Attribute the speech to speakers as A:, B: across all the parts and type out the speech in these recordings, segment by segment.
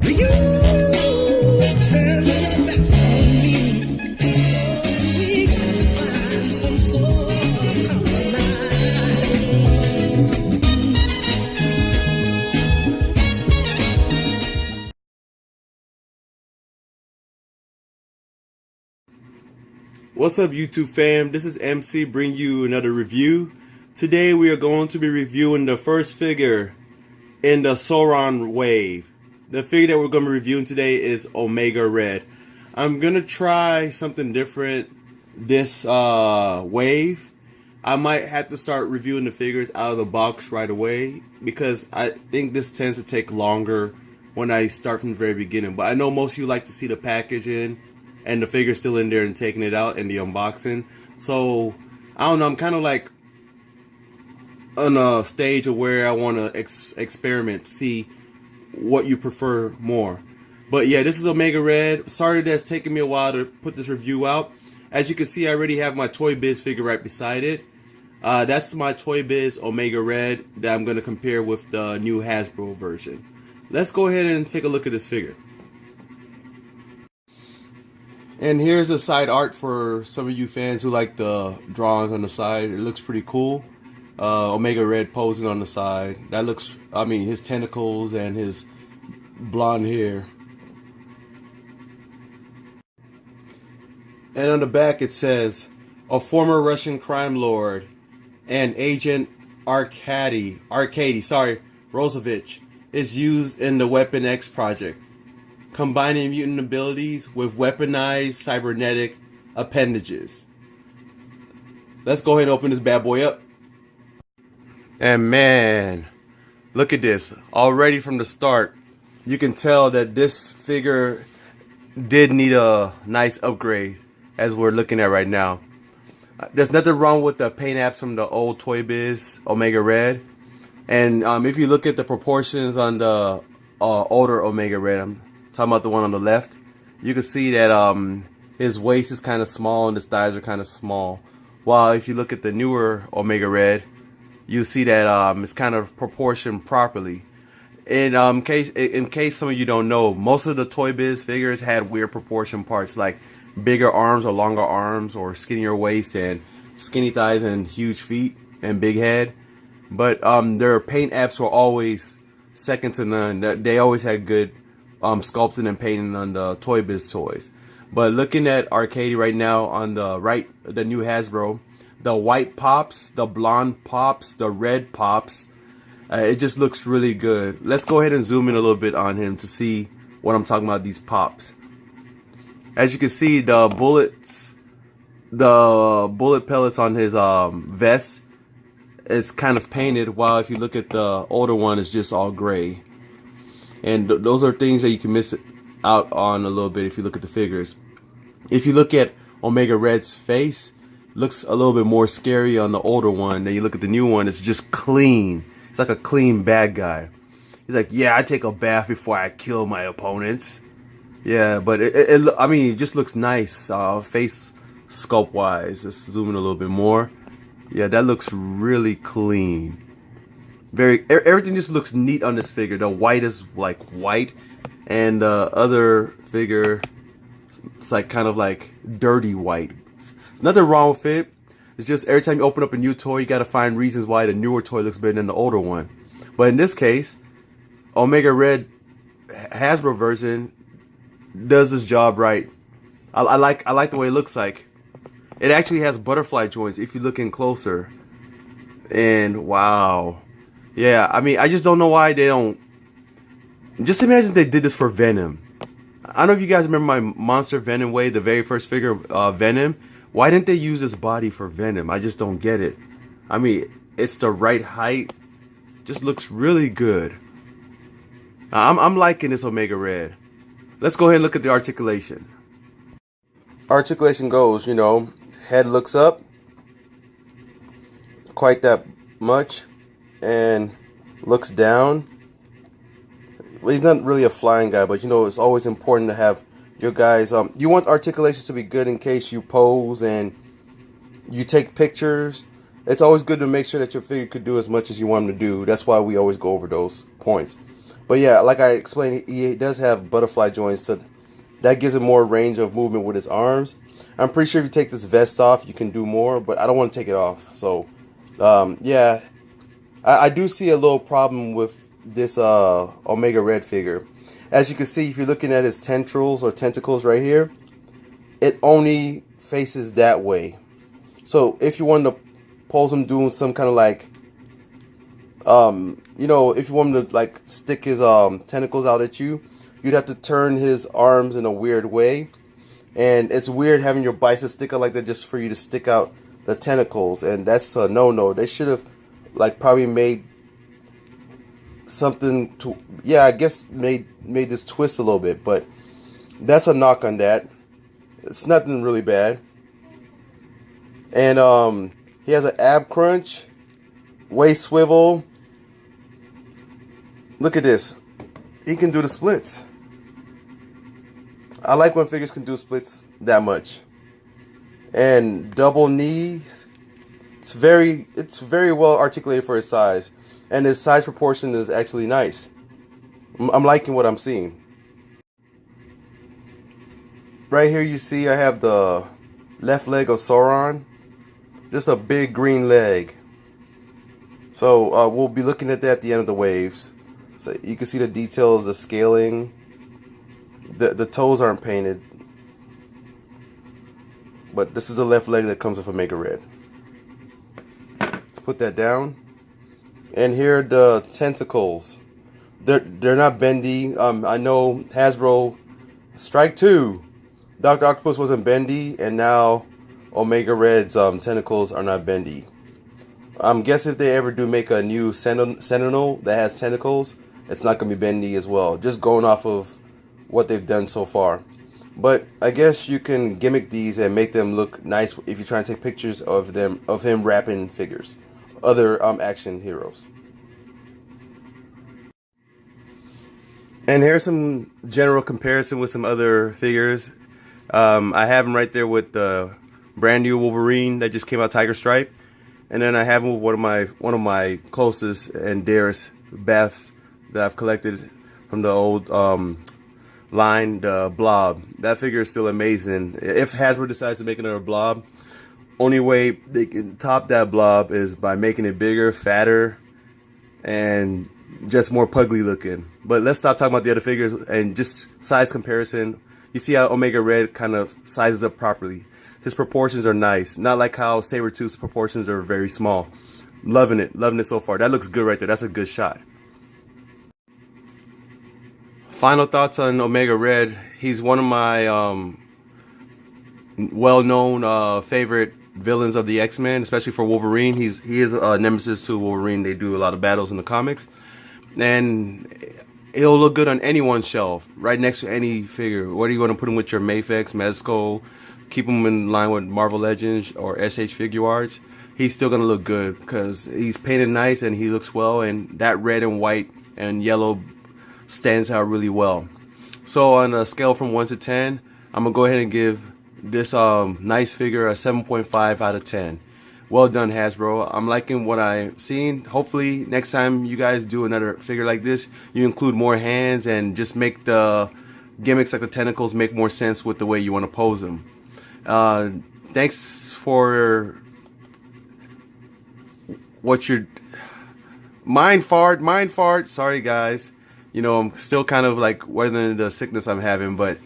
A: You turn your back on me. We got to find some sort of compromise.
B: What's up, YouTube fam? This is MC bringing you another review. Today we are going to be reviewing the first figure in the Sauron wave. The figure that we're going to be reviewing today is Omega Red. I'm going to try something different this wave. I might have to start reviewing the figures out of the box right away because I think this tends to take longer when I start from the very beginning. But I know most of you like to see the packaging and the figure's still in there and taking it out and the unboxing. So I don't know, I'm kind of like on a stage of where I want to experiment, see what you prefer more. But yeah, this is Omega Red. Sorry that's taking me a while to put this review out. As you can see, I already have my Toy Biz figure right beside it. That's my Toy Biz Omega Red that I'm going to compare with the new Hasbro version. Let's go ahead and take a look at this figure. And here's the side art for some of you fans who like the drawings on the side. It looks pretty cool. Omega Red posing on the side. That looks, I mean, his tentacles and his blonde hair. And on the back it says, a former Russian crime lord and Agent Arkady Rosevich is used in the Weapon X project, combining mutant abilities with weaponized cybernetic appendages. Let's go ahead and open this bad boy up. And man, look at this. Already from the start, you can tell that this figure did need a nice upgrade, as we're looking at right now. There's nothing wrong with the paint apps from the old Toy Biz Omega Red. And if you look at the proportions on the older Omega Red, I'm talking about the one on the left, you can see that his waist is kind of small and his thighs are kind of small. While if you look at the newer Omega Red, you see that it's kind of proportioned properly. And in case some of you don't know, most of the Toy Biz figures had weird proportion parts, like bigger arms or longer arms, or skinnier waist and skinny thighs and huge feet and big head. But their paint apps were always second to none. They always had good sculpting and painting on the Toy Biz toys. But looking at Arkady right now on the right, the new Hasbro, the white pops, the blonde pops, the red pops, it just looks really good. Let's go ahead and zoom in a little bit on him to see what I'm talking about, these pops. As you can see, the bullet pellets on his vest is kind of painted, while if you look at the older one, it's just all gray. And those are things that you can miss out on a little bit if you look at the figures. If you look at Omega Red's face, looks a little bit more scary on the older one. Then you look at the new one, it's just clean. It's like a clean bad guy. He's like, yeah, I take a bath before I kill my opponents. Yeah, but I mean, it just looks nice, face sculpt wise. Let's zoom in a little bit more. Yeah, that looks really clean. Everything just looks neat on this figure. The white is like white, and the other figure, it's like kind of like dirty white. There's nothing wrong with it. It's just every time you open up a new toy, you gotta find reasons why the newer toy looks better than the older one. But in this case, Omega Red Hasbro version does this job right. I like the way it looks like. It actually has butterfly joints if you look in closer. And wow. Yeah, I mean, I just don't know why they don't. Just imagine if they did this for Venom. I don't know if you guys remember my Monster Venom wave, the very first figure, Venom. Why didn't they use this body for Venom? I just don't get it. I mean, it's the right height. Just looks really good. I'm liking this Omega Red. Let's go ahead and look at the articulation. Articulation goes, you know, head looks up quite that much and looks down. Well, he's not really a flying guy, but you know, it's always important to have your guys, you want articulation to be good in case you pose and you take pictures. It's always good to make sure that your figure could do as much as you want him to do. That's why we always go over those points. But yeah, like I explained, he does have butterfly joints, so that gives him more range of movement with his arms. I'm pretty sure if you take this vest off, you can do more, but I don't want to take it off. So, yeah, I do see a little problem with this Omega Red figure. As you can see, if you're looking at his tendrils or tentacles right here, it only faces that way. So if you want to pose him doing some kind of like, if you want him to like stick his tentacles out at you, you'd have to turn his arms in a weird way. And it's weird having your biceps stick out like that just for you to stick out the tentacles. And that's a no-no. They should have like probably made something to, yeah, I guess made this twist a little bit. But that's a knock on that. It's nothing really bad. And he has an ab crunch, waist swivel. Look at this. He can do the splits. I like when figures can do splits that much. And double knees. It's very well articulated for his size. And his size proportion is actually nice. I'm liking what I'm seeing. Right here you see I have the left leg of Sauron. Just a big green leg. So we'll be looking at that at the end of the waves. So you can see the details, the scaling. The toes aren't painted. But this is the left leg that comes with Omega Red. Let's put that down. And here are the tentacles. They're not bendy. I know Hasbro Strike 2. Dr. Octopus wasn't bendy, and now Omega Red's tentacles are not bendy. I'm guessing if they ever do make a new Sentinel that has tentacles, it's not going to be bendy as well. Just going off of what they've done so far. But I guess you can gimmick these and make them look nice if you're trying to take pictures of him wrapping figures, other action heroes. And here's some general comparison with some other figures. I have him right there with the brand new Wolverine that just came out, Tiger Stripe, and then I have him with one of my closest and dearest Bafs that I've collected from the old line, the Blob. That figure is still amazing. If Hasbro decides to make another Blob, only way they can top that Blob is by making it bigger, fatter, and just more pugly looking. But let's stop talking about the other figures and just size comparison. You see how Omega Red kind of sizes up properly. His proportions are nice, not like how Sabretooth's proportions are very small. Loving it so far. That looks good right there. That's a good shot. Final thoughts on Omega Red. He's one of my well-known favorite villains of the X-Men, especially for Wolverine. He is a nemesis to Wolverine. They do a lot of battles in the comics, and he'll look good on anyone's shelf, right next to any figure. What are you going to put him with your Mafex, Mezco? Keep him in line with Marvel Legends or SH Figure Arts. He's still going to look good because he's painted nice and he looks well, and that red and white and yellow stands out really well. So on a scale from 1 to 10, I'm going to go ahead and give this nice figure a 7.5 out of 10. Well done, Hasbro. I'm liking what I've seen. Hopefully next time you guys do another figure like this, you include more hands and just make the gimmicks like the tentacles make more sense with the way you want to pose them. Thanks for what you're... Mind fart. Sorry, guys. You know, I'm still kind of like weathering the sickness I'm having, but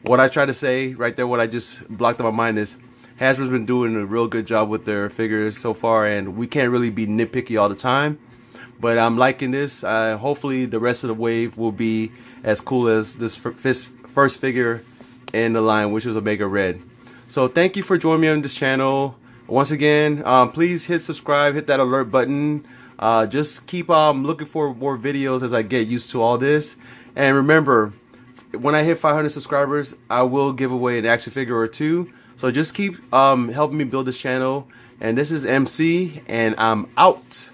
B: what I try to say right there, what I just blocked in my mind is Hasbro's been doing a real good job with their figures so far, and we can't really be nitpicky all the time. But I'm liking this. Hopefully the rest of the wave will be as cool as this first figure in the line, which was Omega Red. So thank you for joining me on this channel. Once again, please hit subscribe, hit that alert button. Just keep looking for more videos as I get used to all this. And remember, when I hit 500 subscribers, I will give away an action figure or two. So just keep helping me build this channel. And this is MC, and I'm out.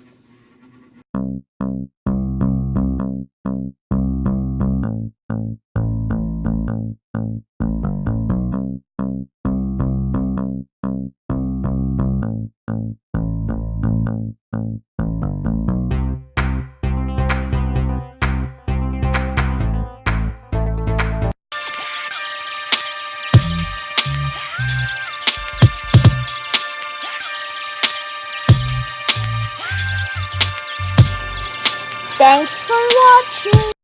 C: Thanks for watching.